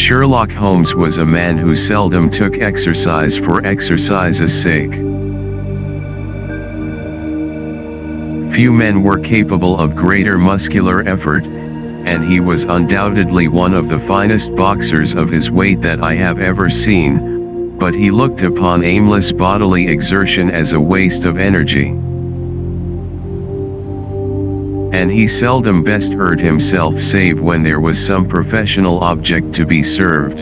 Sherlock Holmes was a man who seldom took exercise for exercise's sake. Few men were capable of greater muscular effort, and he was undoubtedly one of the finest boxers of his weight that I have ever seen, but he looked upon aimless bodily exertion as a waste of energy. And he seldom bestirred himself save when there was some professional object to be served.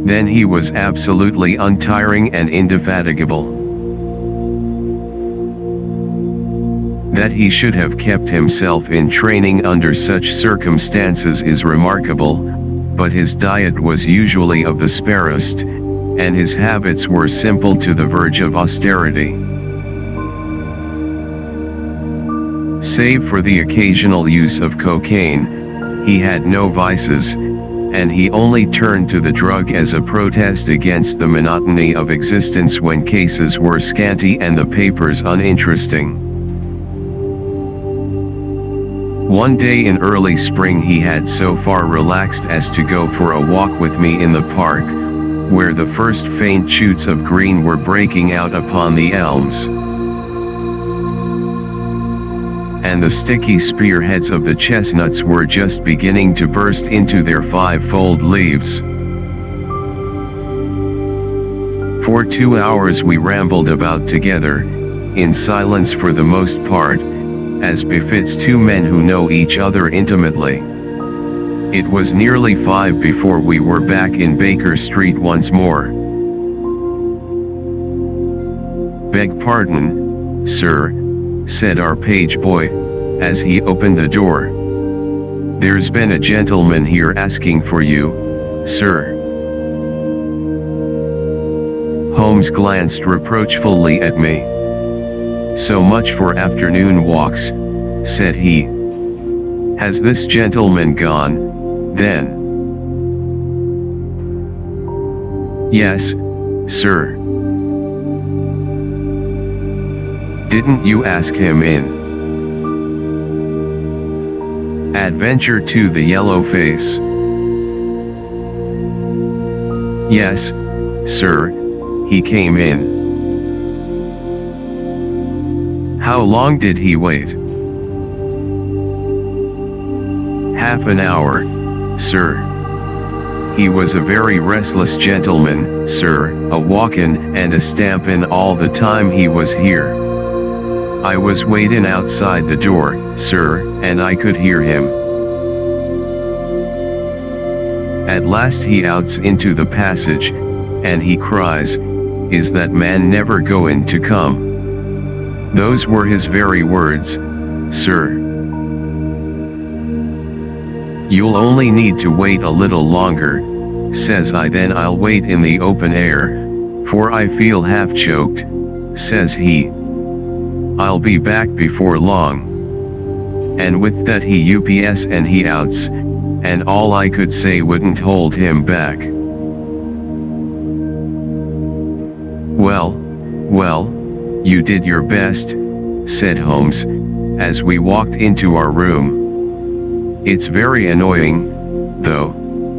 Then he was absolutely untiring and indefatigable. That he should have kept himself in training under such circumstances is remarkable, but his diet was usually of the sparest, and his habits were simple to the verge of austerity. Save for the occasional use of cocaine, he had no vices, and he only turned to the drug as a protest against the monotony of existence when cases were scanty and the papers uninteresting. One day in early spring he had so far relaxed as to go for a walk with me in the park, where the first faint shoots of green were breaking out upon the elms, and the sticky spearheads of the chestnuts were just beginning to burst into their five-fold leaves. For 2 hours we rambled about together, in silence for the most part, as befits two men who know each other intimately. It was nearly 5 before we were back in Baker Street once more. "Beg pardon, sir," said our page boy, as he opened the door. "There's been a gentleman here asking for you, sir." Holmes glanced reproachfully at me. "So much for afternoon walks," said he. "Has this gentleman gone, then?" "Yes, sir." "Didn't you ask him in?" Adventure to the yellow face. "Yes, sir, he came in." "How long did he wait?" "Half an hour, sir. He was a very restless gentleman, sir, a walkin' and a stampin' all the time he was here. I was waitin' outside the door, sir, and I could hear him. At last he outs into the passage, and he cries, 'Is that man never goin' to come?' Those were his very words, sir. You'll only need to wait a little longer, says I. Then I'll wait in the open air, for I feel half choked, says he. I'll be back before long. And with that he ups and he outs, and all I could say wouldn't hold him back. Well, you did your best, said Holmes, as we walked into our room. It's very annoying, though,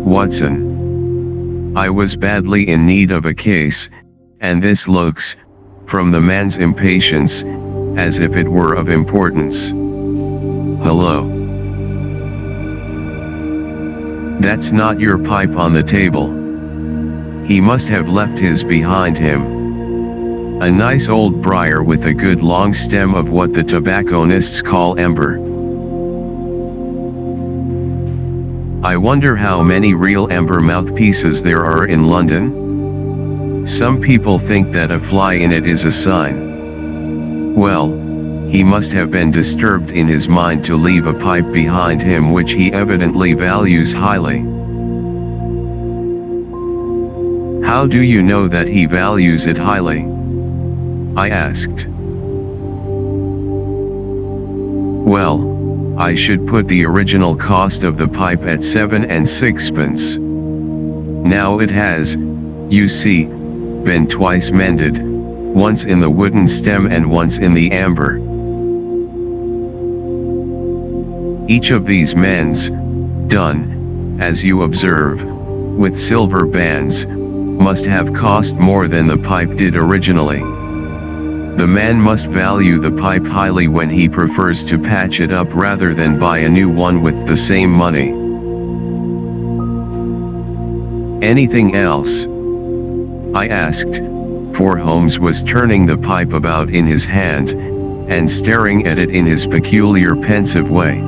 Watson. I was badly in need of a case, and this looks, from the man's impatience, as if it were of importance. Hello. That's not your pipe on the table. He must have left his behind him. A nice old briar with a good long stem of what the tobacconists call ember. I wonder how many real ember mouthpieces there are in London? Some people think that a fly in it is a sign. Well, he must have been disturbed in his mind to leave a pipe behind him which he evidently values highly. How do you know that he values it highly? I asked. Well, I should put the original cost of the pipe at 7 and 6pence. Now it has, you see, been twice mended, once in the wooden stem and once in the amber. Each of these mends, done, as you observe, with silver bands, must have cost more than the pipe did originally. The man must value the pipe highly when he prefers to patch it up rather than buy a new one with the same money. Anything else? I asked, for Holmes was turning the pipe about in his hand, and staring at it in his peculiar pensive way.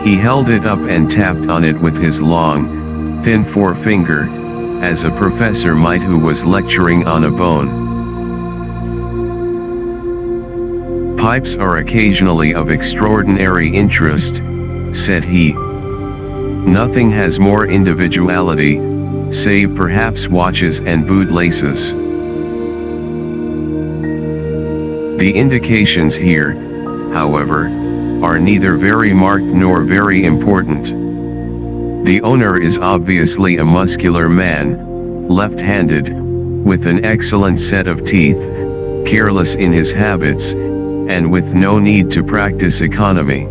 He held it up and tapped on it with his long, thin forefinger, as a professor might who was lecturing on a bone. Pipes are occasionally of extraordinary interest, said he. Nothing has more individuality, save perhaps watches and bootlaces. The indications here, however, are neither very marked nor very important. The owner is obviously a muscular man, left-handed, with an excellent set of teeth, careless in his habits, and with no need to practice economy.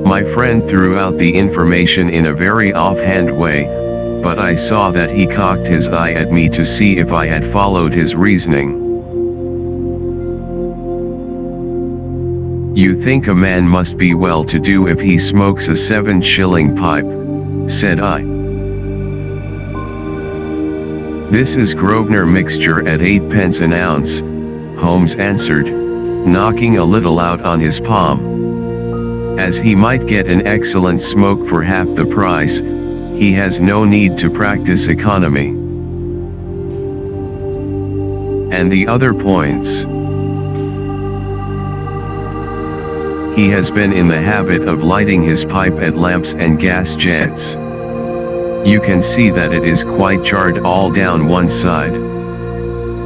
My friend threw out the information in a very offhand way, but I saw that he cocked his eye at me to see if I had followed his reasoning. You think a man must be well-to-do if he smokes a 7-shilling pipe, said I. This is Grosvenor mixture at 8p an ounce, Holmes answered, knocking a little out on his palm. As he might get an excellent smoke for half the price, he has no need to practice economy. And the other points? He has been in the habit of lighting his pipe at lamps and gas jets. You can see that it is quite charred all down one side.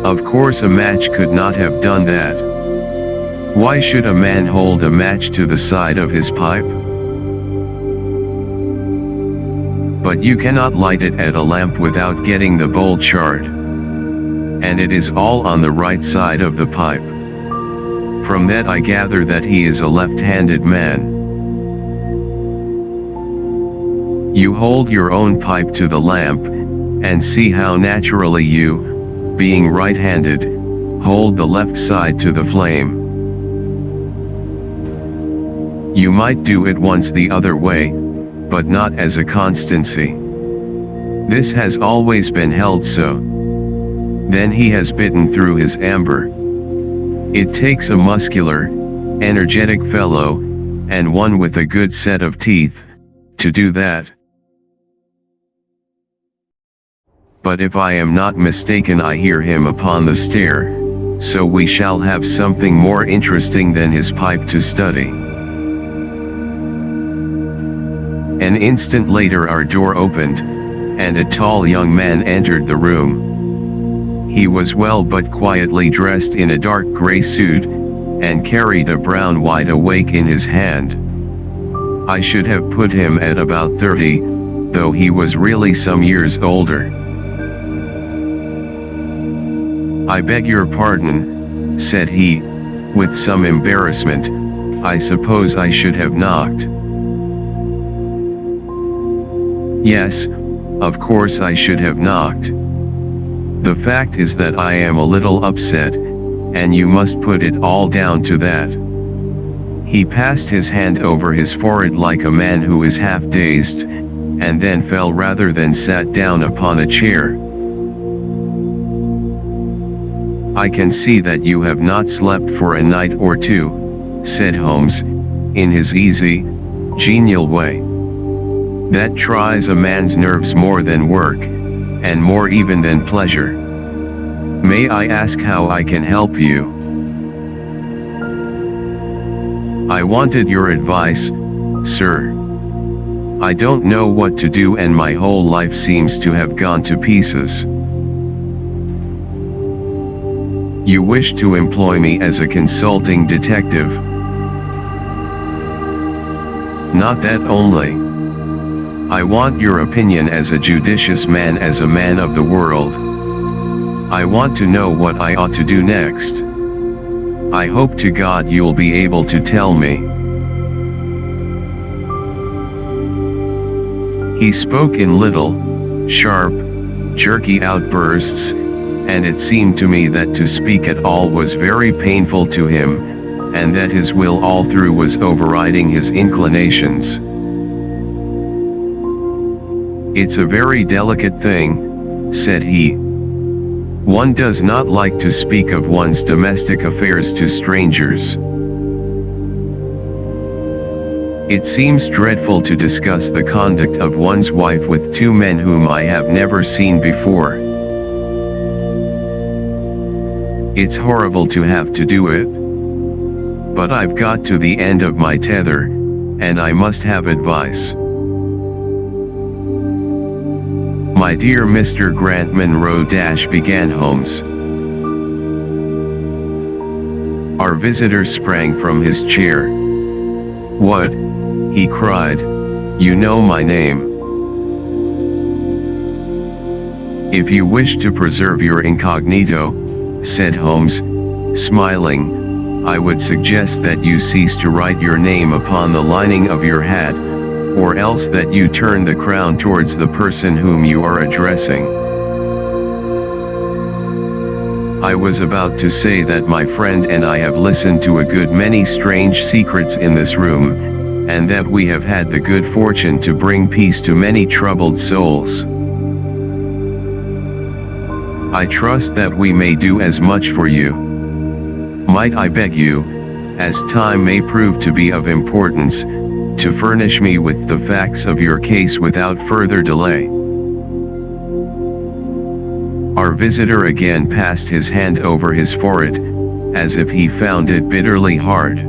Of course a match could not have done that. Why should a man hold a match to the side of his pipe? But you cannot light it at a lamp without getting the bowl charred. And it is all on the right side of the pipe. From that I gather that he is a left-handed man. You hold your own pipe to the lamp, and see how naturally you, being right-handed, hold the left side to the flame. You might do it once the other way, but not as a constancy. This has always been held so. Then he has bitten through his amber. It takes a muscular, energetic fellow, and one with a good set of teeth, to do that. But if I am not mistaken I hear him upon the stair, so we shall have something more interesting than his pipe to study. An instant later our door opened, and a tall young man entered the room. He was well but quietly dressed in a dark grey suit, and carried a brown wide awake in his hand. I should have put him at about 30, though he was really some years older. I beg your pardon, said he, with some embarrassment. I suppose I should have knocked. Yes, of course I should have knocked. The fact is that I am a little upset, and you must put it all down to that. He passed his hand over his forehead like a man who is half dazed, and then fell rather than sat down upon a chair. I can see that you have not slept for a night or two, said Holmes, in his easy, genial way. That tries a man's nerves more than work, and more even than pleasure. May I ask how I can help you? I wanted your advice, sir. I don't know what to do and my whole life seems to have gone to pieces. You wish to employ me as a consulting detective. Not that only. I want your opinion as a judicious man, as a man of the world. I want to know what I ought to do next. I hope to God you'll be able to tell me. He spoke in little, sharp, jerky outbursts, and it seemed to me that to speak at all was very painful to him, and that his will all through was overriding his inclinations. "It's a very delicate thing," said he. "One does not like to speak of one's domestic affairs to strangers. It seems dreadful to discuss the conduct of one's wife with two men whom I have never seen before. It's horrible to have to do it. But I've got to the end of my tether, and I must have advice." "My dear Mr. Grant Munro began Holmes. Our visitor sprang from his chair. "What?" he cried. "You know my name." "If you wish to preserve your incognito," said Holmes, smiling, "I would suggest that you cease to write your name upon the lining of your hat, or else that you turn the crown towards the person whom you are addressing." "I was about to say that my friend and I have listened to a good many strange secrets in this room, and that we have had the good fortune to bring peace to many troubled souls. I trust that we may do as much for you. Might I beg you, as time may prove to be of importance, to furnish me with the facts of your case without further delay?" Our visitor again passed his hand over his forehead, as if he found it bitterly hard.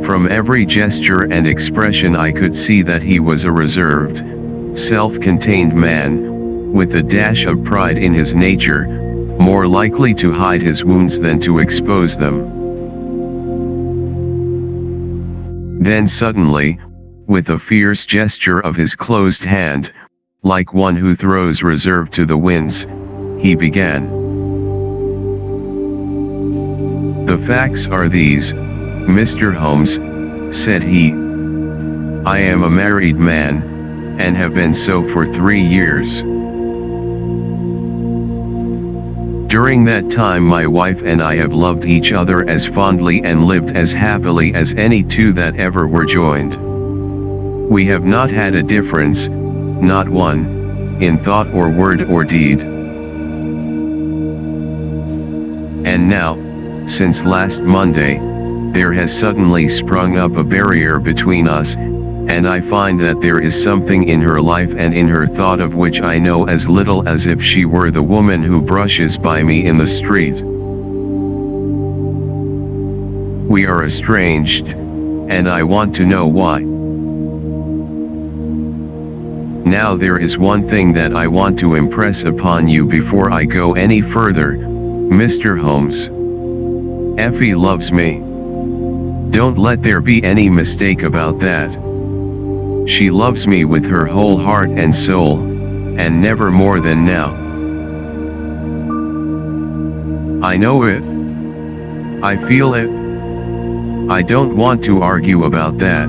From every gesture and expression I could see that he was a reserved, self-contained man, with a dash of pride in his nature, more likely to hide his wounds than to expose them. Then suddenly, with a fierce gesture of his closed hand, like one who throws reserve to the winds, he began. "The facts are these, Mr. Holmes," said he. "I am a married man, and have been so for 3 years. During that time my wife and I have loved each other as fondly and lived as happily as any two that ever were joined. We have not had a difference, not one, in thought or word or deed. And now, since last Monday, there has suddenly sprung up a barrier between us, and I find that there is something in her life and in her thought of which I know as little as if she were the woman who brushes by me in the street. We are estranged, and I want to know why. Now there is one thing that I want to impress upon you before I go any further, Mr. Holmes. Effie loves me. Don't let there be any mistake about that. She loves me with her whole heart and soul, and never more than now. I know it. I feel it. I don't want to argue about that.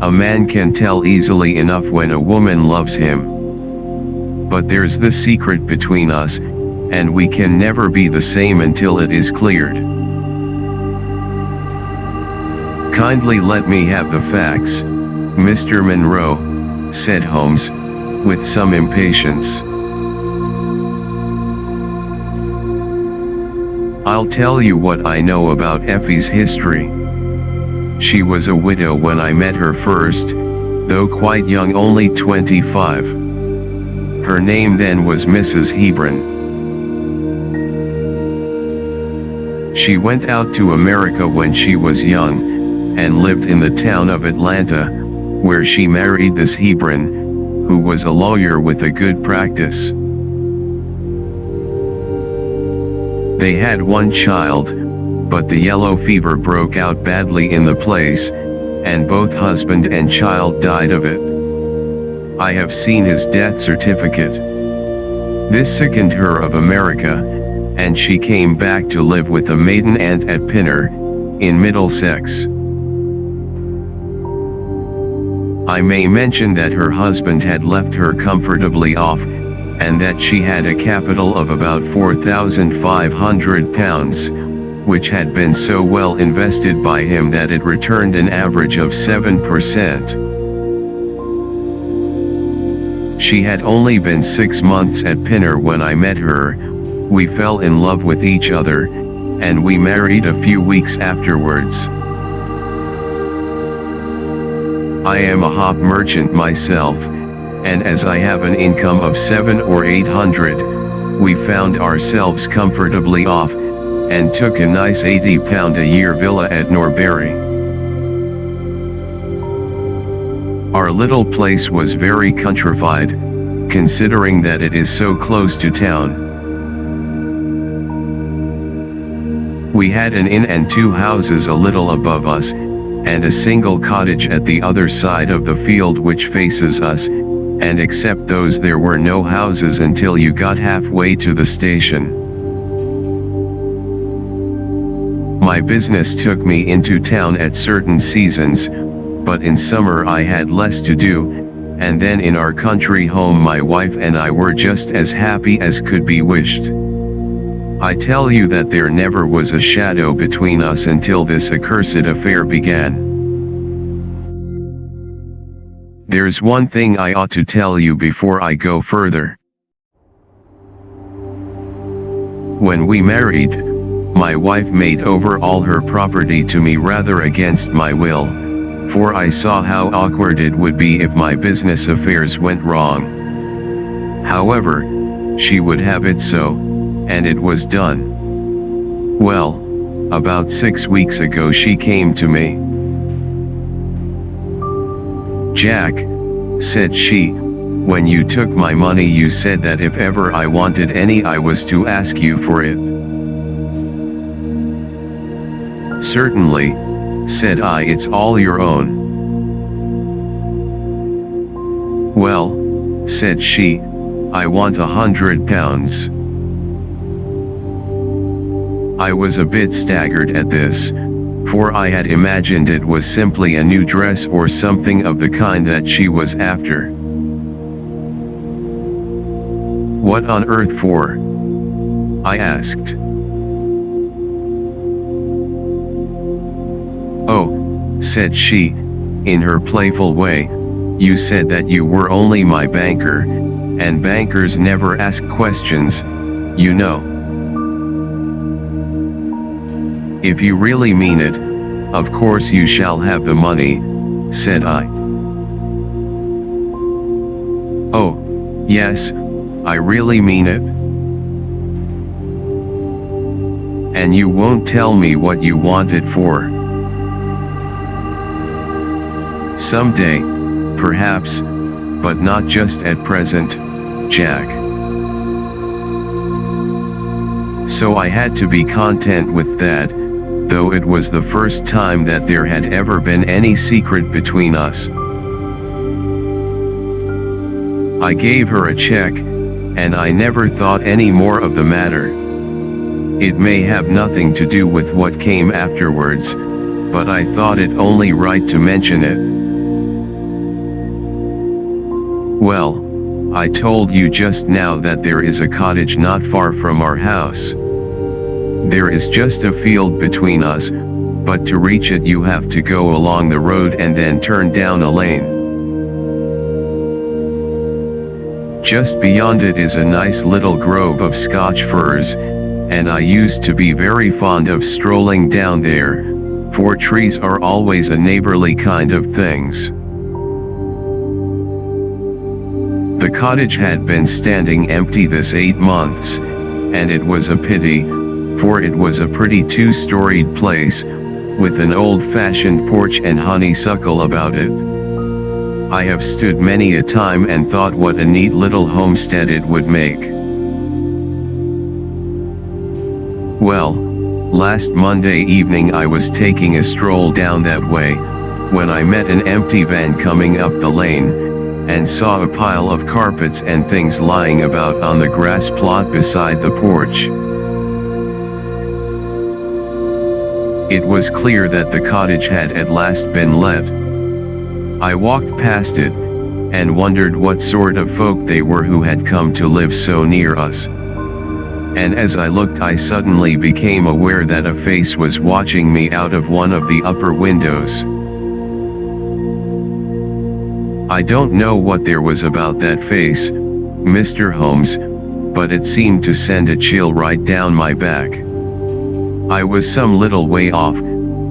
A man can tell easily enough when a woman loves him. But there's the secret between us, and we can never be the same until it is cleared. Kindly let me have the facts, Mr. Munro, said Holmes, with some impatience. I'll tell you what I know about Effie's history. She was a widow when I met her first, though quite young, only 25. Her name then was Mrs. Hebron. She went out to America when she was young, and lived in the town of Atlanta, where she married this Hebron, who was a lawyer with a good practice. They had one child, but the yellow fever broke out badly in the place, and both husband and child died of it. I have seen his death certificate. This sickened her of America, and she came back to live with a maiden aunt at Pinner, in Middlesex. I may mention that her husband had left her comfortably off, and that she had a capital of about £4,500, which had been so well invested by him that it returned an average of 7%. She had only been 6 months at Pinner when I met her. We fell in love with each other, and we married a few weeks afterwards. I am a hop merchant myself, and as I have an income of 700 or 800, we found ourselves comfortably off, and took a nice £80 a year villa at Norbury. Our little place was very countrified, considering that it is so close to town. We had an inn and 2 houses a little above us, and a single cottage at the other side of the field which faces us, and except those there were no houses until you got halfway to the station. My business took me into town at certain seasons, but in summer I had less to do, and then in our country home my wife and I were just as happy as could be wished. I tell you that there never was a shadow between us until this accursed affair began. There's one thing I ought to tell you before I go further. When we married, my wife made over all her property to me rather against my will, for I saw how awkward it would be if my business affairs went wrong. However, she would have it so, and it was done. Well, about 6 weeks ago she came to me. "Jack," said she, "when you took my money you said that if ever I wanted any I was to ask you for it." "Certainly," said I, "it's all your own." "Well," said she, "I want £100. I was a bit staggered at this, for I had imagined it was simply a new dress or something of the kind that she was after. "What on earth for?" I asked. "Oh," said she, in her playful way, "you said that you were only my banker, and bankers never ask questions, you know." "If you really mean it, of course you shall have the money," said I. "Oh, yes, I really mean it." "And you won't tell me what you want it for?" "Someday, perhaps, but not just at present, Jack." So I had to be content with that, though it was the first time that there had ever been any secret between us. I gave her a check, and I never thought any more of the matter. It may have nothing to do with what came afterwards, but I thought it only right to mention it. Well, I told you just now that there is a cottage not far from our house. There is just a field between us, but to reach it you have to go along the road and then turn down a lane. Just beyond it is a nice little grove of Scotch firs, and I used to be very fond of strolling down there, for trees are always a neighborly kind of things. The cottage had been standing empty this 8 months, and it was a pity, for it was a pretty 2-storied place, with an old-fashioned porch and honeysuckle about it. I have stood many a time and thought what a neat little homestead it would make. Well, last Monday evening I was taking a stroll down that way, when I met an empty van coming up the lane, and saw a pile of carpets and things lying about on the grass plot beside the porch. It was clear that the cottage had at last been let. I walked past it, and wondered what sort of folk they were who had come to live so near us. And as I looked, I suddenly became aware that a face was watching me out of one of the upper windows. I don't know what there was about that face, Mr. Holmes, but it seemed to send a chill right down my back. I was some little way off,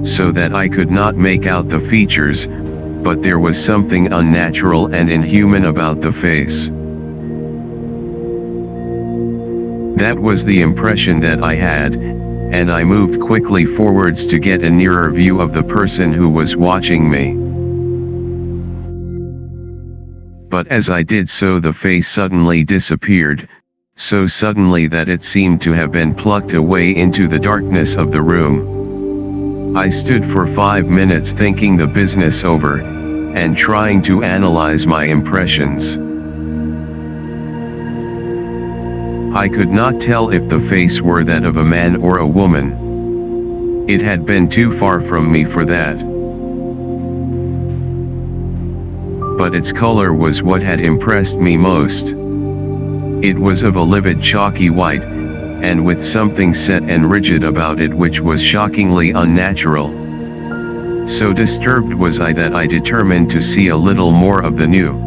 so that I could not make out the features, but there was something unnatural and inhuman about the face. That was the impression that I had, and I moved quickly forwards to get a nearer view of the person who was watching me. But as I did so, the face suddenly disappeared, so suddenly that it seemed to have been plucked away into the darkness of the room. I stood for 5 minutes thinking the business over, and trying to analyze my impressions. I could not tell if the face were that of a man or a woman. It had been too far from me for that. But its color was what had impressed me most. It was of a livid chalky white, and with something set and rigid about it which was shockingly unnatural. So disturbed was I that I determined to see a little more of the new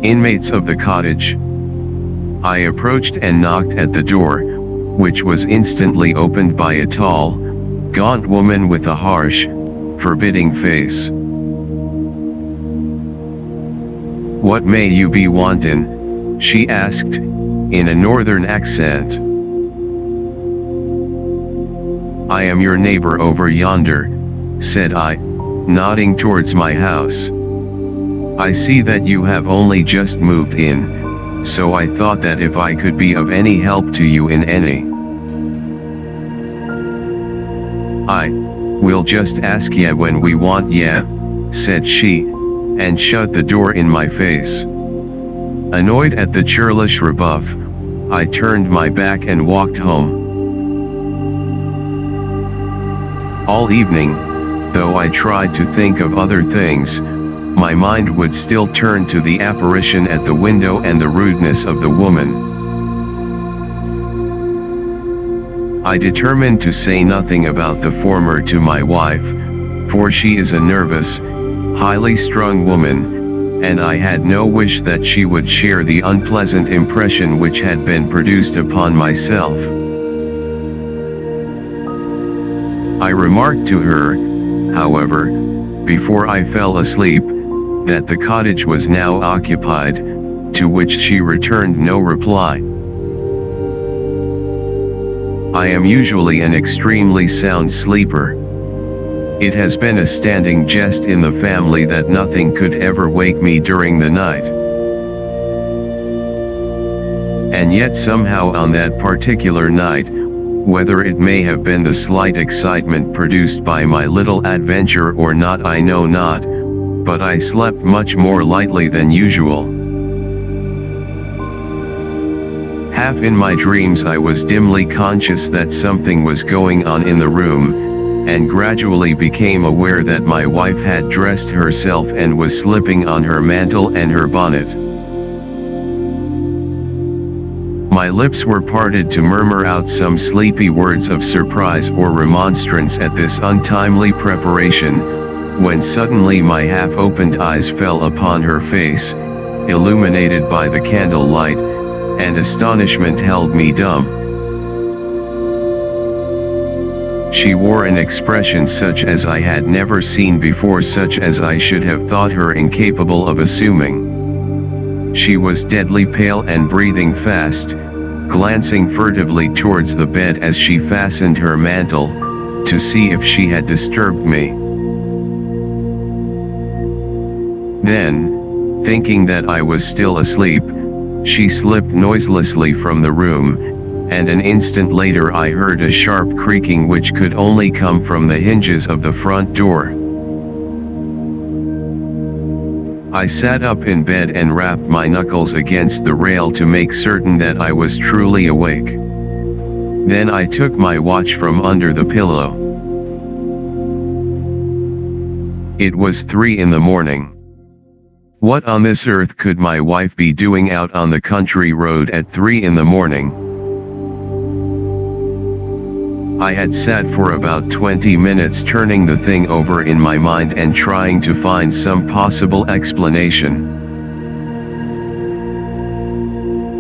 inmates of the cottage. I approached and knocked at the door, which was instantly opened by a tall, gaunt woman with a harsh, forbidding face. "What may you be wantin'?" she asked, in a northern accent. "I am your neighbor over yonder," said I, nodding towards my house. "I see that you have only just moved in, so I thought that if I could be of any help to you in any." "I will just ask ye when we want ye," said she, and shut the door in my face. Annoyed at the churlish rebuff, I turned my back and walked home. All evening, though I tried to think of other things, my mind would still turn to the apparition at the window and the rudeness of the woman. I determined to say nothing about the former to my wife, for she is a nervous, highly strung woman, and I had no wish that she would share the unpleasant impression which had been produced upon myself. I remarked to her, however, before I fell asleep, that the cottage was now occupied, to which she returned no reply. I am usually an extremely sound sleeper. It has been a standing jest in the family that nothing could ever wake me during the night. And yet somehow on that particular night, whether it may have been the slight excitement produced by my little adventure or not I know not, but I slept much more lightly than usual. Half in my dreams I was dimly conscious that something was going on in the room, and gradually became aware that my wife had dressed herself and was slipping on her mantle and her bonnet. My lips were parted to murmur out some sleepy words of surprise or remonstrance at this untimely preparation, when suddenly my half-opened eyes fell upon her face, illuminated by the candle light, and astonishment held me dumb. She wore an expression such as I had never seen before, such as I should have thought her incapable of assuming. She was deadly pale and breathing fast, glancing furtively towards the bed as she fastened her mantle, to see if she had disturbed me. Then, thinking that I was still asleep, she slipped noiselessly from the room, and an instant later I heard a sharp creaking which could only come from the hinges of the front door. I sat up in bed and rapped my knuckles against the rail to make certain that I was truly awake. Then I took my watch from under the pillow. It was 3 in the morning. What on this earth could my wife be doing out on the country road at 3 in the morning? I had sat for about 20 minutes turning the thing over in my mind and trying to find some possible explanation.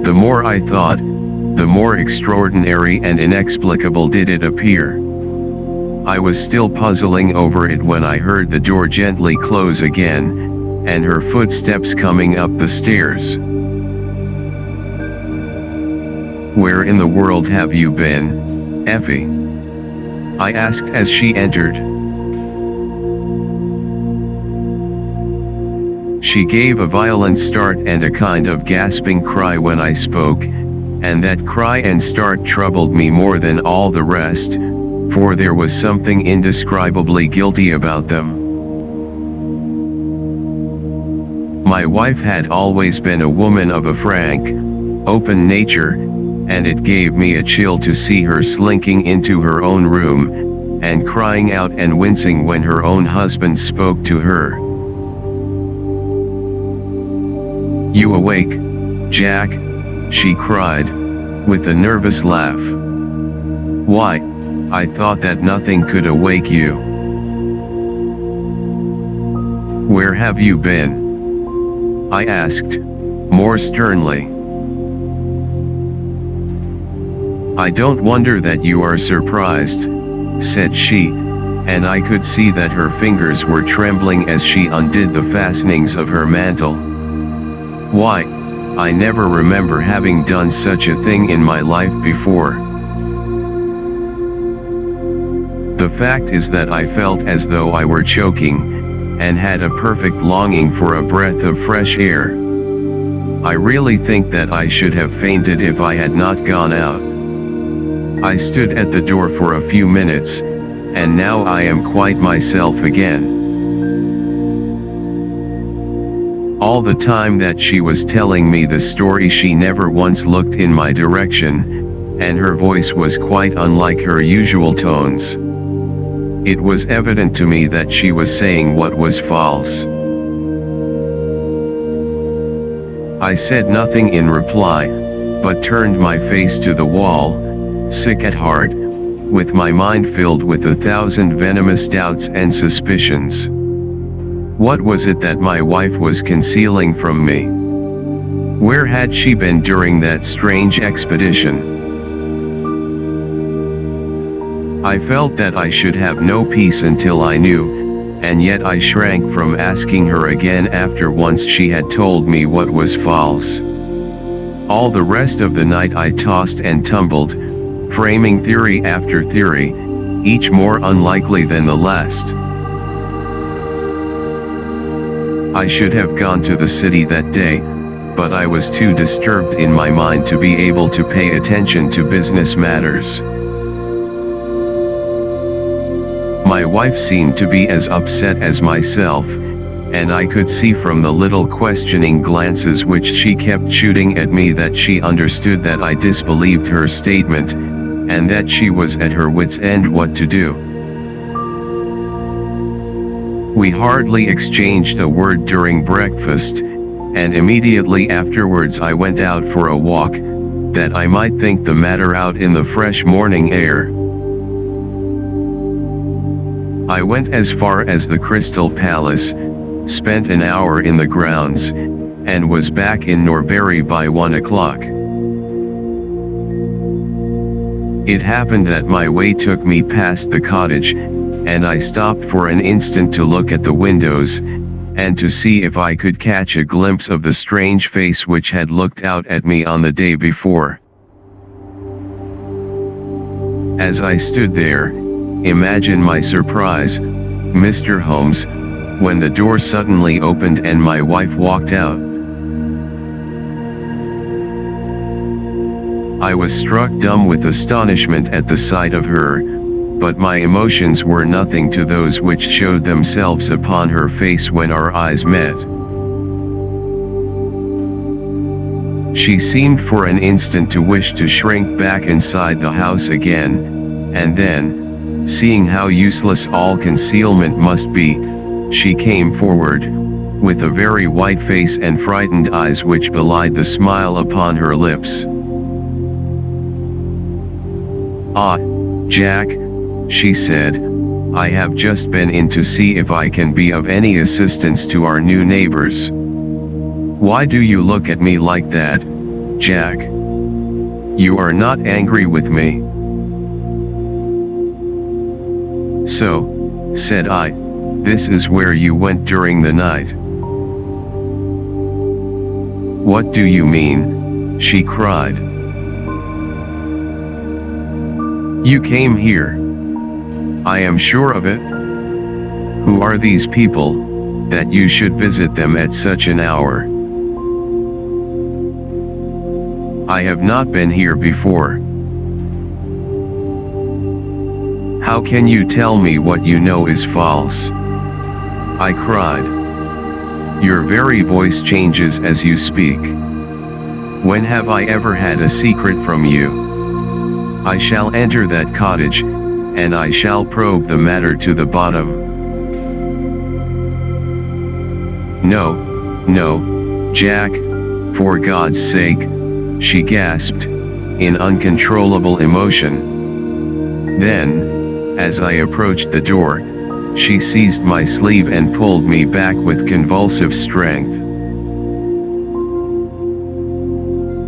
The more I thought, the more extraordinary and inexplicable did it appear. I was still puzzling over it when I heard the door gently close again, and her footsteps coming up the stairs. "Where in the world have you been, Effie?" I asked as she entered. She gave a violent start and a kind of gasping cry when I spoke, and that cry and start troubled me more than all the rest, for there was something indescribably guilty about them. My wife had always been a woman of a frank, open nature, and it gave me a chill to see her slinking into her own room, and crying out and wincing when her own husband spoke to her. "You awake, Jack?" she cried, with a nervous laugh. "Why, I thought that nothing could awake you. Where have you been?" I asked, more sternly. "I don't wonder that you are surprised," said she, and I could see that her fingers were trembling as she undid the fastenings of her mantle. "Why, I never remember having done such a thing in my life before. The fact is that I felt as though I were choking, and had a perfect longing for a breath of fresh air. I really think that I should have fainted if I had not gone out. I stood at the door for a few minutes, and now I am quite myself again." All the time that she was telling me the story she never once looked in my direction, and her voice was quite unlike her usual tones. It was evident to me that she was saying what was false. I said nothing in reply, but turned my face to the wall, sick at heart, with my mind filled with 1,000 venomous doubts and suspicions. What was it that my wife was concealing from me? Where had she been during that strange expedition? I felt that I should have no peace until I knew, and yet I shrank from asking her again after once she had told me what was false. All the rest of the night I tossed and tumbled, framing theory after theory, each more unlikely than the last. I should have gone to the city that day, but I was too disturbed in my mind to be able to pay attention to business matters. My wife seemed to be as upset as myself, and I could see from the little questioning glances which she kept shooting at me that she understood that I disbelieved her statement, and that she was at her wits' end what to do. We hardly exchanged a word during breakfast, and immediately afterwards I went out for a walk, that I might think the matter out in the fresh morning air. I went as far as the Crystal Palace, spent an hour in the grounds, and was back in Norbury by 1 o'clock. It happened that my way took me past the cottage, and I stopped for an instant to look at the windows, and to see if I could catch a glimpse of the strange face which had looked out at me on the day before. As I stood there, imagine my surprise, Mr. Holmes, when the door suddenly opened and my wife walked out. I was struck dumb with astonishment at the sight of her, but my emotions were nothing to those which showed themselves upon her face when our eyes met. She seemed for an instant to wish to shrink back inside the house again, and then, seeing how useless all concealment must be, She came forward, with a very white face and frightened eyes which belied the smile upon her lips. "Ah, Jack," she said, "I have just been in to see if I can be of any assistance to our new neighbors. Why do you look at me like that, Jack? You are not angry with me?" "So," said I, "this is where you went during the night." "What do you mean?" she cried. "You came here. I am sure of it. Who are these people, that you should visit them at such an hour?" "I have not been here before." "How can you tell me what you know is false?" I cried. "Your very voice changes as you speak. When have I ever had a secret from you? I shall enter that cottage, and I shall probe the matter to the bottom." "No, no, Jack, for God's sake," she gasped, in uncontrollable emotion. Then, as I approached the door, she seized my sleeve and pulled me back with convulsive strength.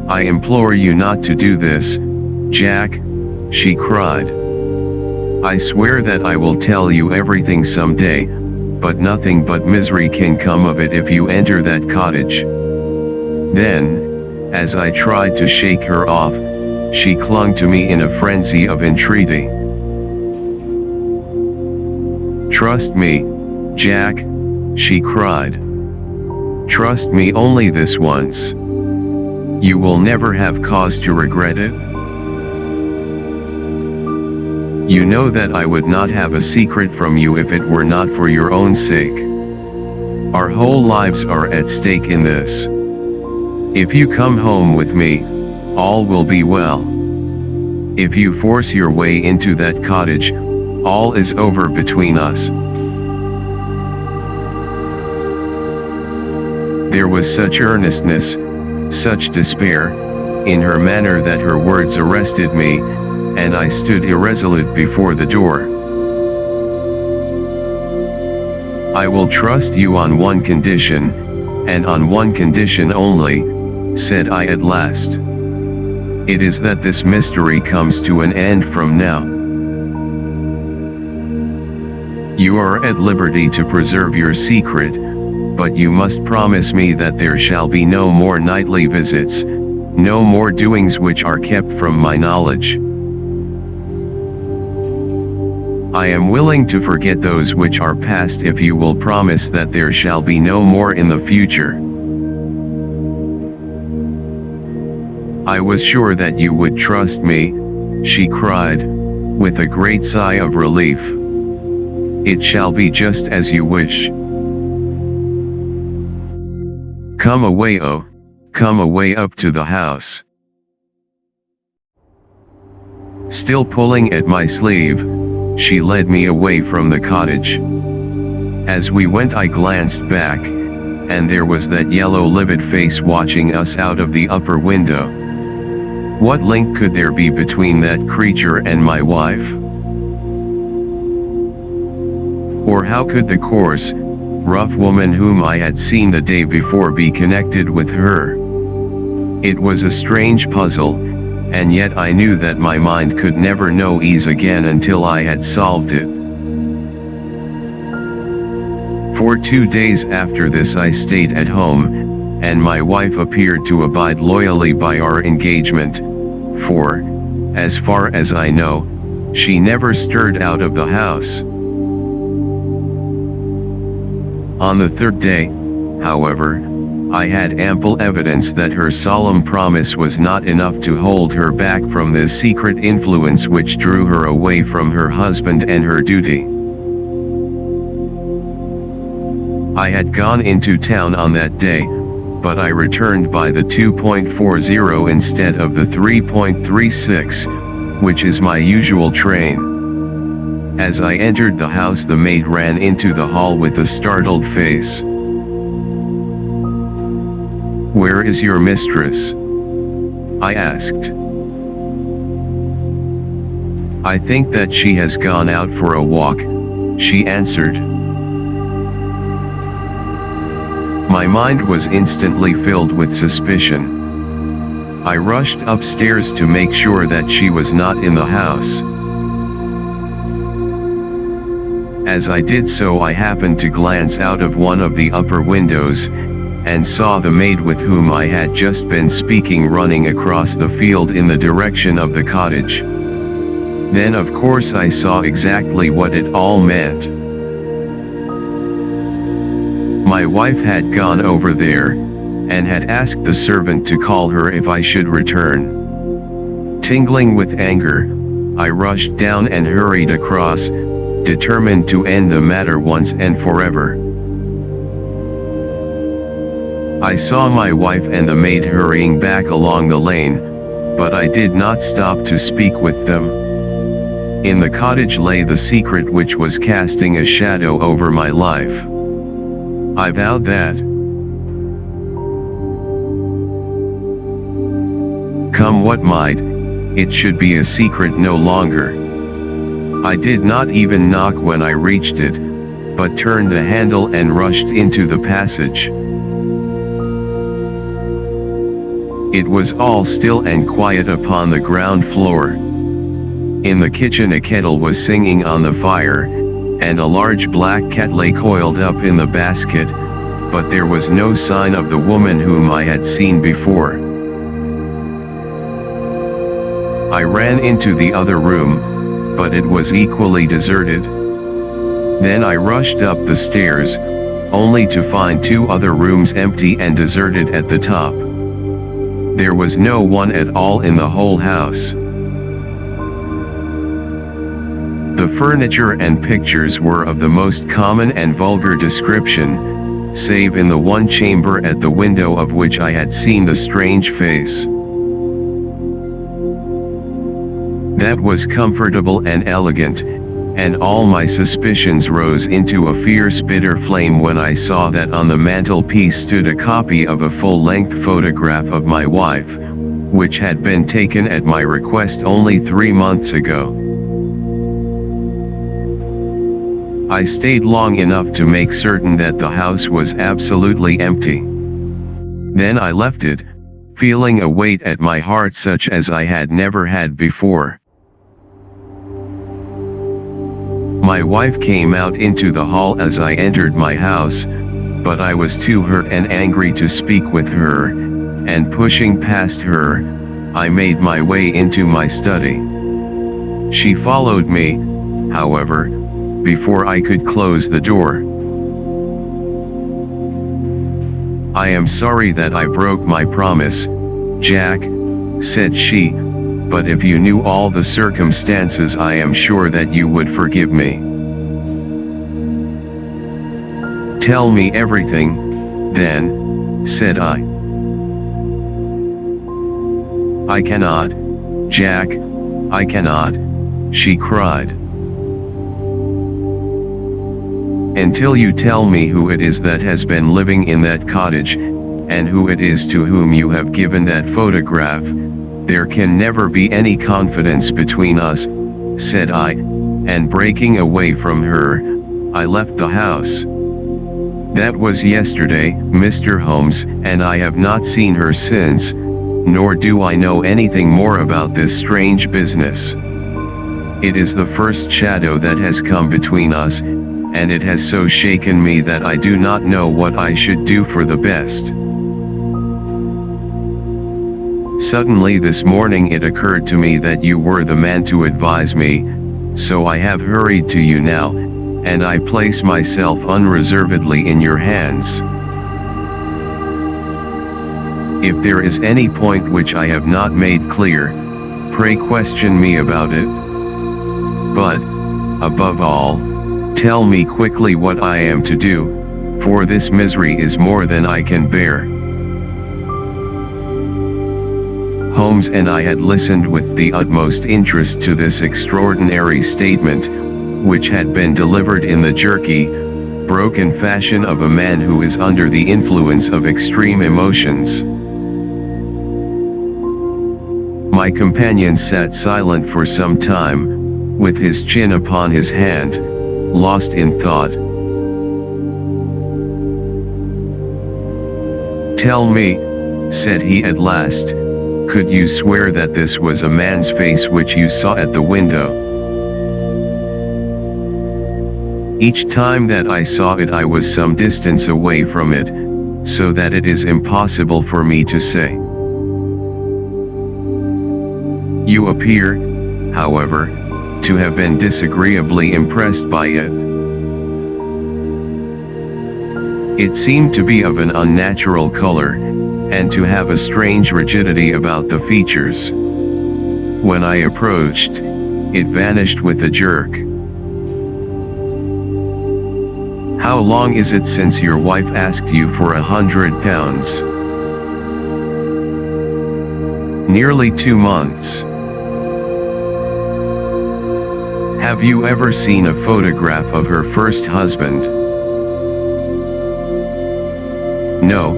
"I implore you not to do this, Jack," she cried. "I swear that I will tell you everything someday, but nothing but misery can come of it if you enter that cottage." Then, as I tried to shake her off, she clung to me in a frenzy of entreaty. "Trust me, Jack," she cried. "Trust me only this once. You will never have cause to regret it. You know that I would not have a secret from you if it were not for your own sake. Our whole lives are at stake in this. If you come home with me, all will be well. If you force your way into that cottage, all is over between us." There was such earnestness, such despair, in her manner that her words arrested me, and I stood irresolute before the door. "I will trust you on one condition, and on one condition only," said I at last. "It is that this mystery comes to an end from now. You are at liberty to preserve your secret, but you must promise me that there shall be no more nightly visits, no more doings which are kept from my knowledge." "I am willing to forget those which are past if you will promise that there shall be no more in the future." "I was sure that you would trust me," she cried, with a great sigh of relief. "It shall be just as you wish. Come away, oh, come away up to the house." Still pulling at my sleeve, she led me away from the cottage. As we went I glanced back, and there was that yellow livid face watching us out of the upper window. What link could there be between that creature and my wife? Or how could the coarse, rough woman whom I had seen the day before be connected with her? It was a strange puzzle, and yet I knew that my mind could never know ease again until I had solved it. For 2 days after this I stayed at home, and my wife appeared to abide loyally by our engagement, for, as far as I know, she never stirred out of the house. On the 3rd day, however, I had ample evidence that her solemn promise was not enough to hold her back from the secret influence which drew her away from her husband and her duty. I had gone into town on that day, but I returned by the 2.40 instead of the 3.36, which is my usual train. As I entered the house, the maid ran into the hall with a startled face. "Where is your mistress?" I asked. "I think that she has gone out for a walk," she answered. My mind was instantly filled with suspicion. I rushed upstairs to make sure that she was not in the house. As I did so, I happened to glance out of one of the upper windows, and saw the maid with whom I had just been speaking running across the field in the direction of the cottage. Then of course I saw exactly what it all meant. My wife had gone over there, and had asked the servant to call her if I should return. Tingling with anger, I rushed down and hurried across, determined to end the matter once and forever. I saw my wife and the maid hurrying back along the lane, but I did not stop to speak with them. In the cottage lay the secret which was casting a shadow over my life. I vowed that, come what might, it should be a secret no longer. I did not even knock when I reached it, but turned the handle and rushed into the passage. It was all still and quiet upon the ground floor. In the kitchen a kettle was singing on the fire, and a large black cat lay coiled up in the basket, but there was no sign of the woman whom I had seen before. I ran into the other room, but it was equally deserted. Then I rushed up the stairs, only to find 2 other rooms empty and deserted at the top. There was no one at all in the whole house. The furniture and pictures were of the most common and vulgar description, save in the one chamber at the window of which I had seen the strange face. That was comfortable and elegant, and all my suspicions rose into a fierce bitter flame when I saw that on the mantelpiece stood a copy of a full-length photograph of my wife, which had been taken at my request only 3 months ago. I stayed long enough to make certain that the house was absolutely empty. Then I left it, feeling a weight at my heart such as I had never had before. My wife came out into the hall as I entered my house, but I was too hurt and angry to speak with her, and pushing past her, I made my way into my study. She followed me, however, before I could close the door. "I am sorry that I broke my promise, Jack," said she, "but if you knew all the circumstances I am sure that you would forgive me." "Tell me everything, then," said I. "I cannot, Jack, I cannot," she cried. "Until you tell me who it is that has been living in that cottage, and who it is to whom you have given that photograph, there can never be any confidence between us," said I, and breaking away from her, I left the house. That was yesterday, Mr. Holmes, and I have not seen her since, nor do I know anything more about this strange business. It is the first shadow that has come between us, and it has so shaken me that I do not know what I should do for the best. Suddenly this morning it occurred to me that you were the man to advise me, so I have hurried to you now, and I place myself unreservedly in your hands. If there is any point which I have not made clear, pray question me about it. But, above all, tell me quickly what I am to do, for this misery is more than I can bear." Holmes and I had listened with the utmost interest to this extraordinary statement, which had been delivered in the jerky, broken fashion of a man who is under the influence of extreme emotions. My companion sat silent for some time, with his chin upon his hand, lost in thought. "Tell me," said he at last, "could you swear that this was a man's face which you saw at the window?" "Each time that I saw it I was some distance away from it, so that it is impossible for me to say." "You appear, however, to have been disagreeably impressed by it." "It seemed to be of an unnatural color, and to have a strange rigidity about the features. When I approached, it vanished with a jerk." "How long is it since your wife asked you for £100? "Nearly 2 months." "Have you ever seen a photograph of her first husband?" "No,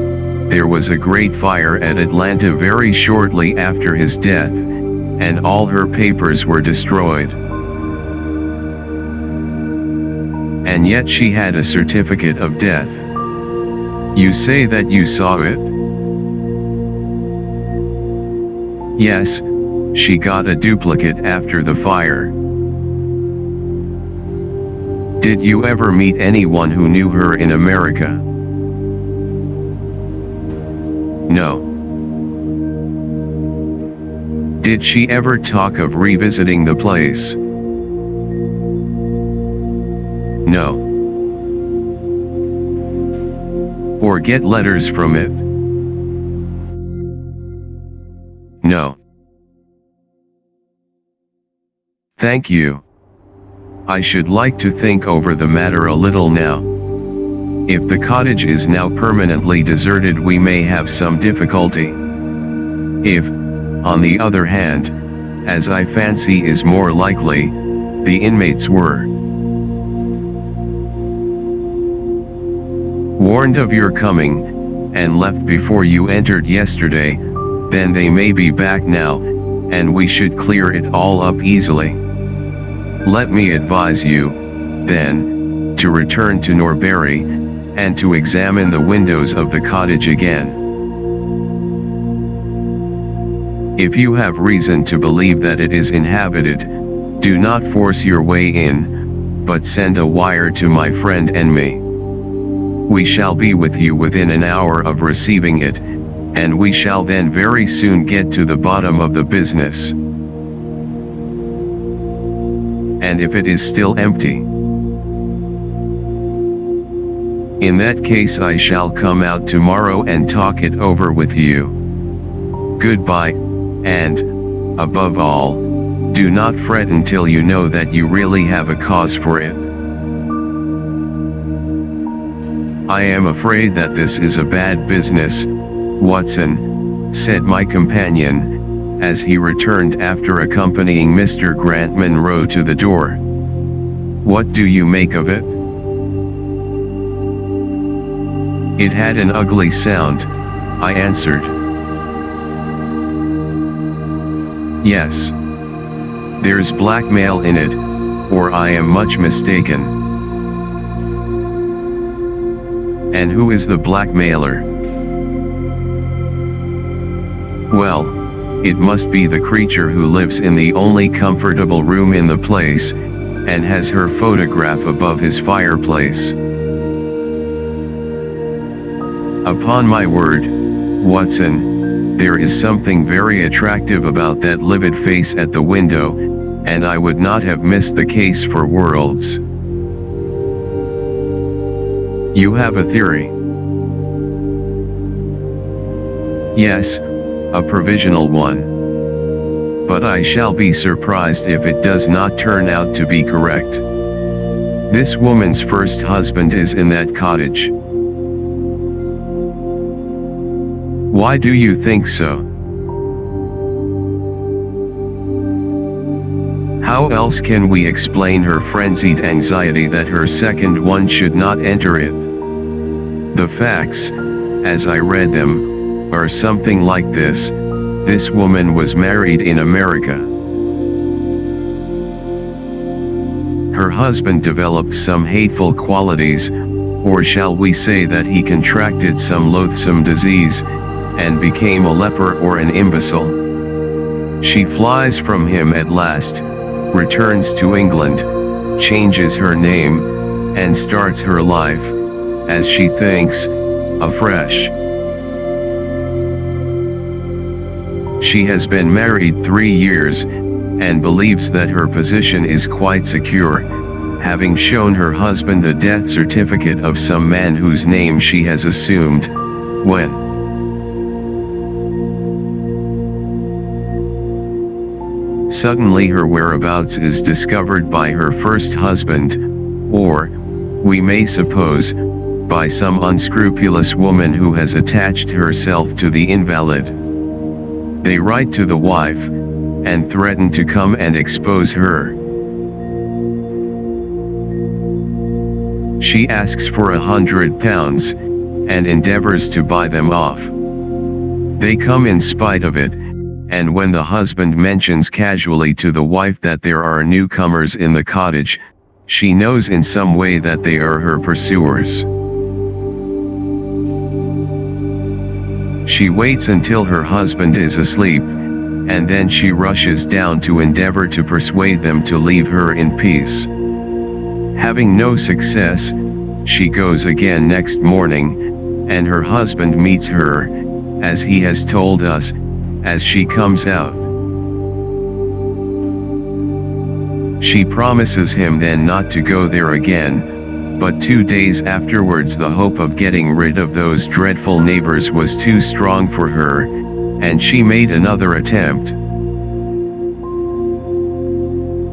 there was a great fire at Atlanta very shortly after his death, and all her papers were destroyed." "And yet she had a certificate of death. You say that you saw it?" "Yes, she got a duplicate after the fire." "Did you ever meet anyone who knew her in America?" "No." "Did she ever talk of revisiting the place?" "No." "Or get letters from it?" "No." "Thank you. I should like to think over the matter a little now. If the cottage is now permanently deserted we may have some difficulty. If, on the other hand, as I fancy is more likely, the inmates were warned of your coming, and left before you entered yesterday, then they may be back now, and we should clear it all up easily. Let me advise you, then, to return to Norbury, and to examine the windows of the cottage again. If you have reason to believe that it is inhabited, do not force your way in, but send a wire to my friend and me. We shall be with you within an hour of receiving it, and we shall then very soon get to the bottom of the business. And if it is still empty, in that case I shall come out tomorrow and talk it over with you. Goodbye, and, above all, do not fret until you know that you really have a cause for it." "I am afraid that this is a bad business, Watson," said my companion, as he returned after accompanying Mr. Grant Munro to the door. "What do you make of it?" "It had an ugly sound," I answered. "Yes. There's blackmail in it, or I am much mistaken." "And who is the blackmailer?" "Well, it must be the creature who lives in the only comfortable room in the place, and has her photograph above his fireplace." "Upon my word, Watson, there is something very attractive about that livid face at the window, and I would not have missed the case for worlds." "You have a theory?" "Yes, a provisional one. But I shall be surprised if it does not turn out to be correct. This woman's first husband is in that cottage." "Why do you think so?" How else can we explain her frenzied anxiety that her second one should not enter it? The facts, as I read them, are something like this: this woman was married in America. Her husband developed some hateful qualities, or shall we say that he contracted some loathsome disease, and became a leper or an imbecile. She flies from him at last, returns to England, changes her name, and starts her life, as she thinks, afresh. She has been married 3 years, and believes that her position is quite secure, having shown her husband the death certificate of some man whose name she has assumed, when suddenly her whereabouts is discovered by her first husband, or, we may suppose, by some unscrupulous woman who has attached herself to the invalid. They write to the wife, and threaten to come and expose her. She asks for £100, and endeavors to buy them off. They come in spite of it, and when the husband mentions casually to the wife that there are newcomers in the cottage, she knows in some way that they are her pursuers. She waits until her husband is asleep, and then she rushes down to endeavor to persuade them to leave her in peace. Having no success, she goes again next morning, and her husband meets her, as he has told us, as she comes out. She promises him then not to go there again, but 2 days afterwards the hope of getting rid of those dreadful neighbors was too strong for her, and she made another attempt,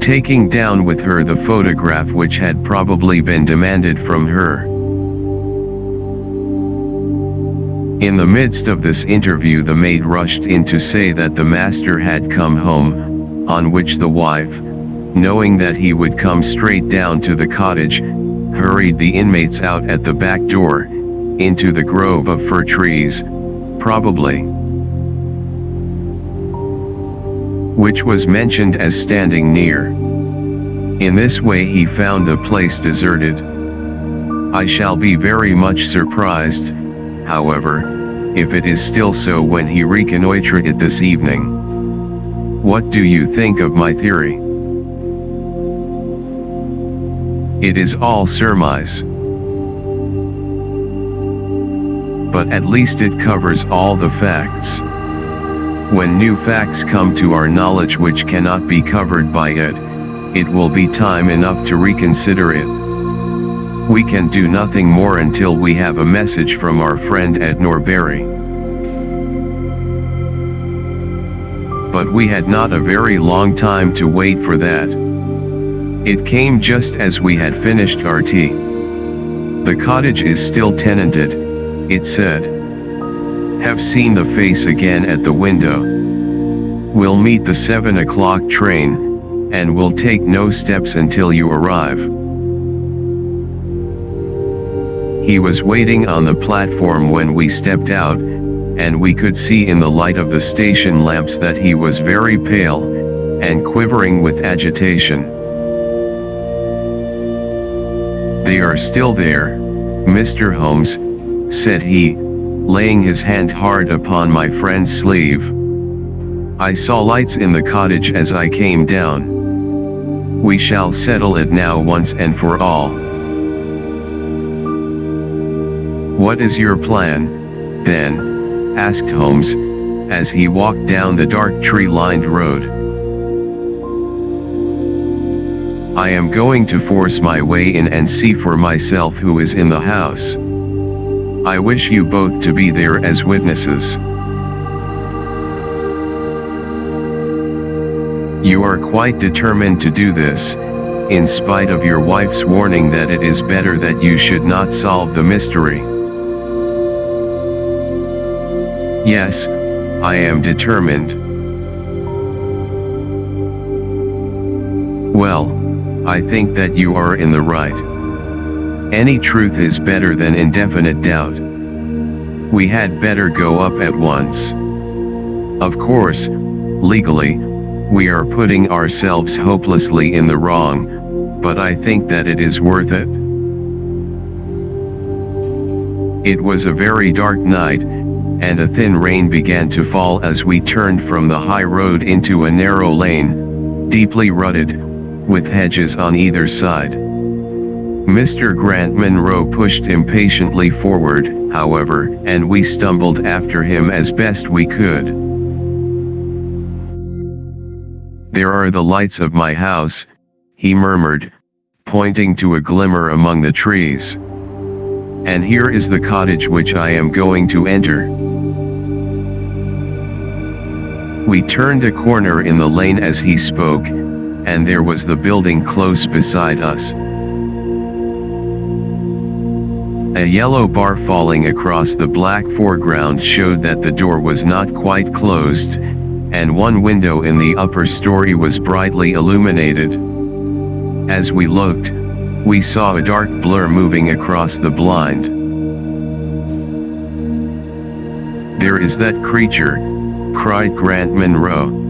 taking down with her the photograph which had probably been demanded from her. In the midst of this interview the maid rushed in to say that the master had come home, on which the wife, knowing that he would come straight down to the cottage, hurried the inmates out at the back door, into the grove of fir trees, probably, which was mentioned as standing near. In this way he found the place deserted. I shall be very much surprised, however, if it is still so when he reconnoitred it this evening. What do you think of my theory? It is all surmise, but at least it covers all the facts. When new facts come to our knowledge which cannot be covered by it, it will be time enough to reconsider it. We can do nothing more until we have a message from our friend at Norbury. But we had not a very long time to wait for that. It came just as we had finished our tea. The cottage is still tenanted, it said. Have seen the face again at the window. Will meet the 7 o'clock train, and will take no steps until you arrive. He was waiting on the platform when we stepped out, and we could see in the light of the station lamps that he was very pale, and quivering with agitation. They are still there, Mr. Holmes, said he, laying his hand hard upon my friend's sleeve. I saw lights in the cottage as I came down. We shall settle it now once and for all. What is your plan, then? Asked Holmes, as he walked down the dark tree-lined road. I am going to force my way in and see for myself who is in the house. I wish you both to be there as witnesses. You are quite determined to do this, in spite of your wife's warning that it is better that you should not solve the mystery. Yes, I am determined. Well, I think that you are in the right. Any truth is better than indefinite doubt. We had better go up at once. Of course, legally, we are putting ourselves hopelessly in the wrong, but I think that it is worth it. It was a very dark night, and a thin rain began to fall as we turned from the high road into a narrow lane, deeply rutted, with hedges on either side. Mr. Grant Munro pushed impatiently forward, however, and we stumbled after him as best we could. "There are the lights of my house," he murmured, pointing to a glimmer among the trees. "And here is the cottage which I am going to enter." We turned a corner in the lane as he spoke, and there was the building close beside us. A yellow bar falling across the black foreground showed that the door was not quite closed, and one window in the upper story was brightly illuminated. As we looked, we saw a dark blur moving across the blind. "There is that creature," cried Grant Munro.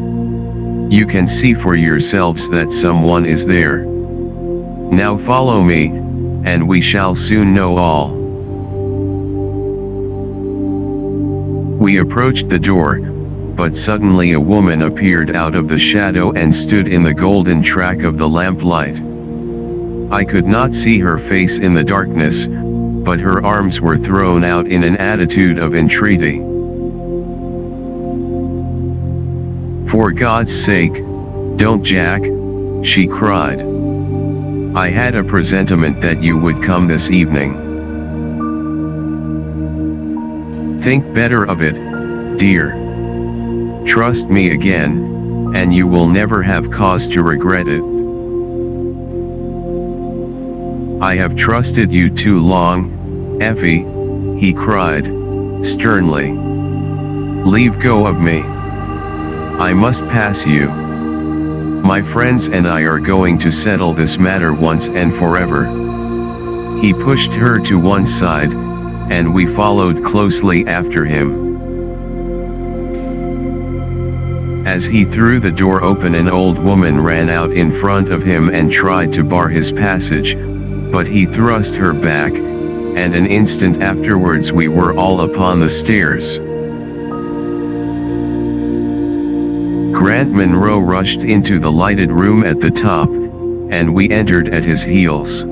"You can see for yourselves that someone is there. Now follow me, and we shall soon know all." We approached the door, but suddenly a woman appeared out of the shadow and stood in the golden track of the lamplight. I could not see her face in the darkness, but her arms were thrown out in an attitude of entreaty. "For God's sake, don't, Jack," she cried. "I had a presentiment that you would come this evening. Think better of it, dear. Trust me again, and you will never have cause to regret it." "I have trusted you too long, Effie," he cried, sternly. "Leave go of me. I must pass you. My friends and I are going to settle this matter once and forever." He pushed her to one side, and we followed closely after him. As he threw the door open, an old woman ran out in front of him and tried to bar his passage, but he thrust her back, and an instant afterwards we were all upon the stairs. Grant Munro rushed into the lighted room at the top, and we entered at his heels.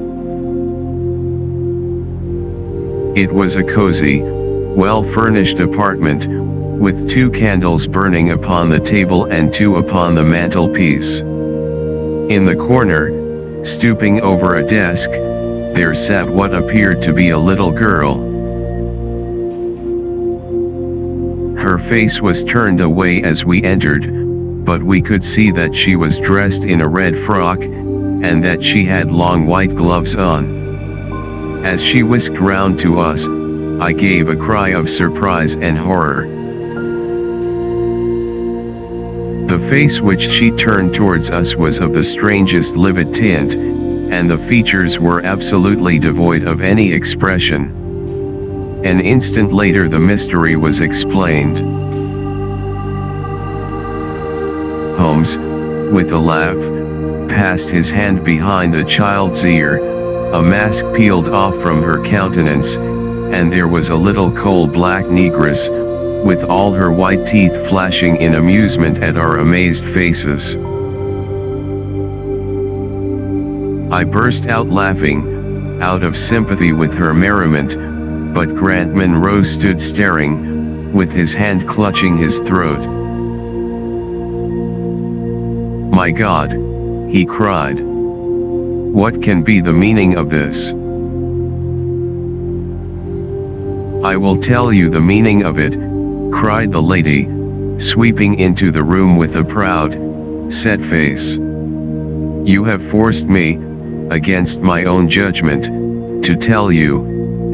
It was a cozy, well-furnished apartment, with 2 candles burning upon the table and 2 upon the mantelpiece. In the corner, stooping over a desk, there sat what appeared to be a little girl. Her face was turned away as we entered, but we could see that she was dressed in a red frock, and that she had long white gloves on. As she whisked round to us, I gave a cry of surprise and horror. The face which she turned towards us was of the strangest livid tint, and the features were absolutely devoid of any expression. An instant later the mystery was explained. Holmes, with a laugh, passed his hand behind the child's ear, a mask peeled off from her countenance, and there was a little coal-black negress, with all her white teeth flashing in amusement at our amazed faces. I burst out laughing, out of sympathy with her merriment, but Grant Munro stood staring, with his hand clutching his throat. "My God," he cried. "What can be the meaning of this?" "I will tell you the meaning of it," cried the lady, sweeping into the room with a proud, set face. "You have forced me, against my own judgment, to tell you,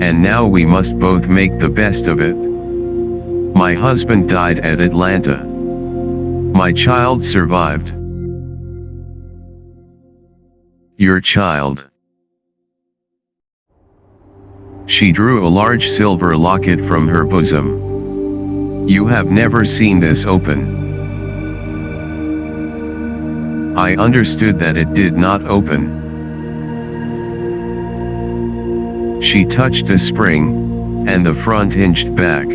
and now we must both make the best of it. My husband died at Atlanta. My child survived. Your child. She drew a large silver locket from her bosom. You have never seen this open. I understood that it did not open. She touched a spring, and the front hinged back.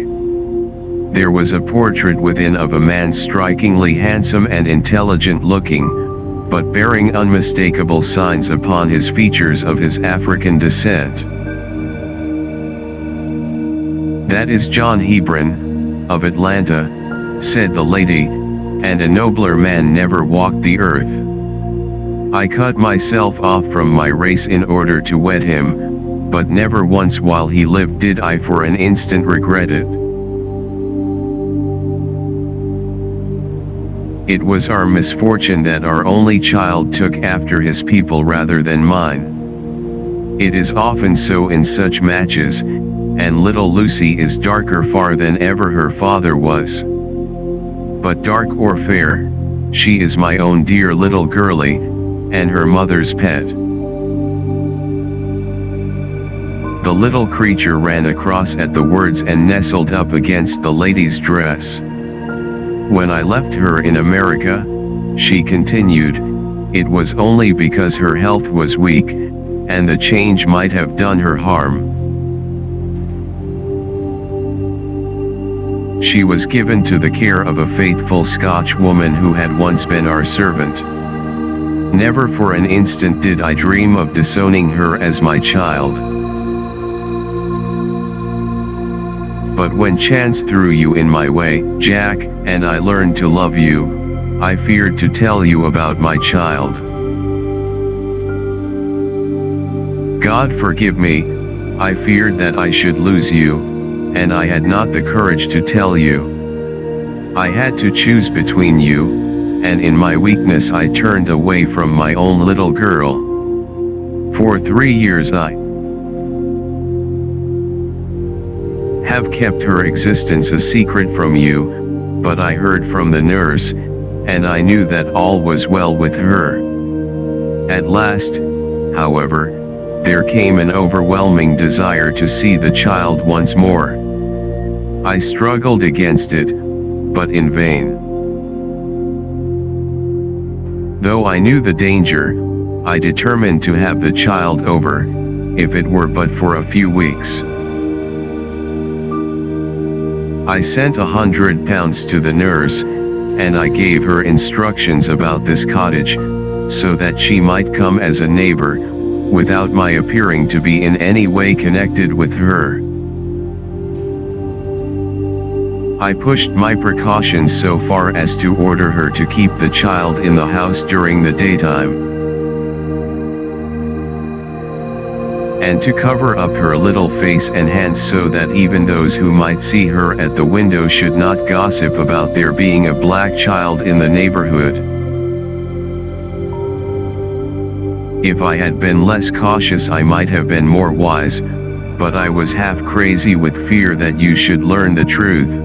There was a portrait within of a man strikingly handsome and intelligent looking, but bearing unmistakable signs upon his features of his African descent. That is John Hebron, of Atlanta, said the lady, and a nobler man never walked the earth. I cut myself off from my race in order to wed him, but never once while he lived did I for an instant regret it. It was our misfortune that our only child took after his people rather than mine. It is often so in such matches, and little Lucy is darker far than ever her father was. But dark or fair, she is my own dear little girlie, and her mother's pet. The little creature ran across at the words and nestled up against the lady's dress. When I left her in America, she continued, it was only because her health was weak, and the change might have done her harm. She was given to the care of a faithful Scotch woman who had once been our servant. Never for an instant did I dream of disowning her as my child. But when chance threw you in my way, Jack, and I learned to love you, I feared to tell you about my child. God forgive me, I feared that I should lose you, and I had not the courage to tell you. I had to choose between you, and in my weakness I turned away from my own little girl. For 3 years I have kept her existence a secret from you, but I heard from the nurse, and I knew that all was well with her. At last, however, there came an overwhelming desire to see the child once more. I struggled against it, but in vain. Though I knew the danger, I determined to have the child over, if it were but for a few weeks. I sent £100 to the nurse, and I gave her instructions about this cottage, so that she might come as a neighbor, without my appearing to be in any way connected with her. I pushed my precautions so far as to order her to keep the child in the house during the daytime, and to cover up her little face and hands so that even those who might see her at the window should not gossip about there being a black child in the neighborhood. If I had been less cautious I might have been more wise, but I was half crazy with fear that you should learn the truth.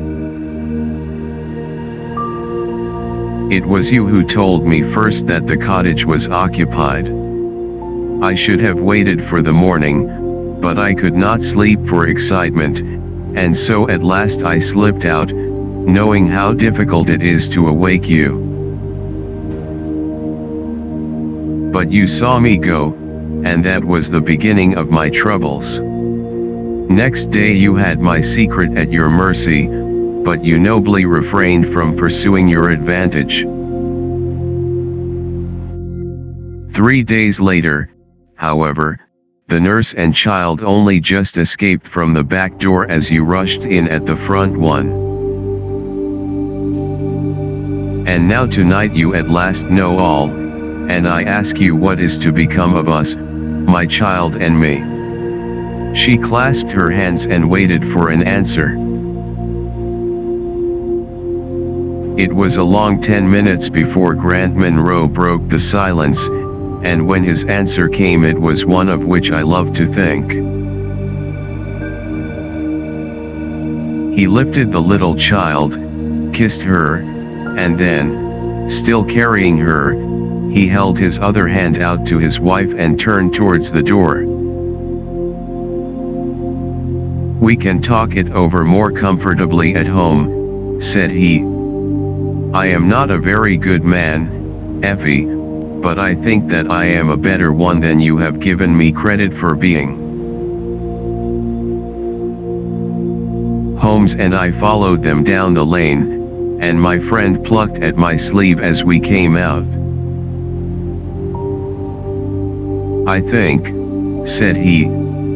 It was you who told me first that the cottage was occupied. I should have waited for the morning, but I could not sleep for excitement, and so at last I slipped out, knowing how difficult it is to awake you. But you saw me go, and that was the beginning of my troubles. Next day you had my secret at your mercy, but you nobly refrained from pursuing your advantage. 3 days later, however, the nurse and child only just escaped from the back door as you rushed in at the front one. And now tonight you at last know all, and I ask you what is to become of us, my child and me. She clasped her hands and waited for an answer. It was a long 10 minutes before Grant Munro broke the silence, and when his answer came it was one of which I love to think. He lifted the little child, kissed her, and then, still carrying her, He held his other hand out to his wife and turned towards the door. "We can talk it over more comfortably at home," said he. "I am not a very good man, Effie, but I think that I am a better one than you have given me credit for being." Holmes and I followed them down the lane, and my friend plucked at my sleeve as we came out. "I think," said he,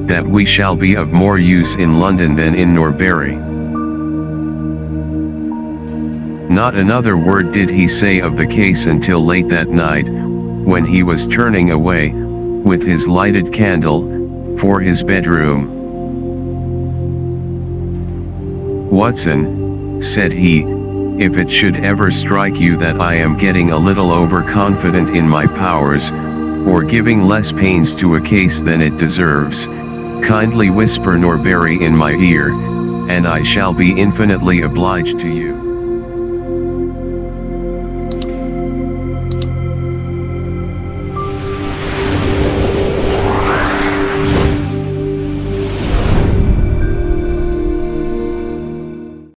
"that we shall be of more use in London than in Norbury." Not another word did he say of the case until late that night, when he was turning away, with his lighted candle, for his bedroom. "Watson," said he, "if it should ever strike you that I am getting a little overconfident in my powers, or giving less pains to a case than it deserves, kindly whisper Norbury in my ear, and I shall be infinitely obliged to you."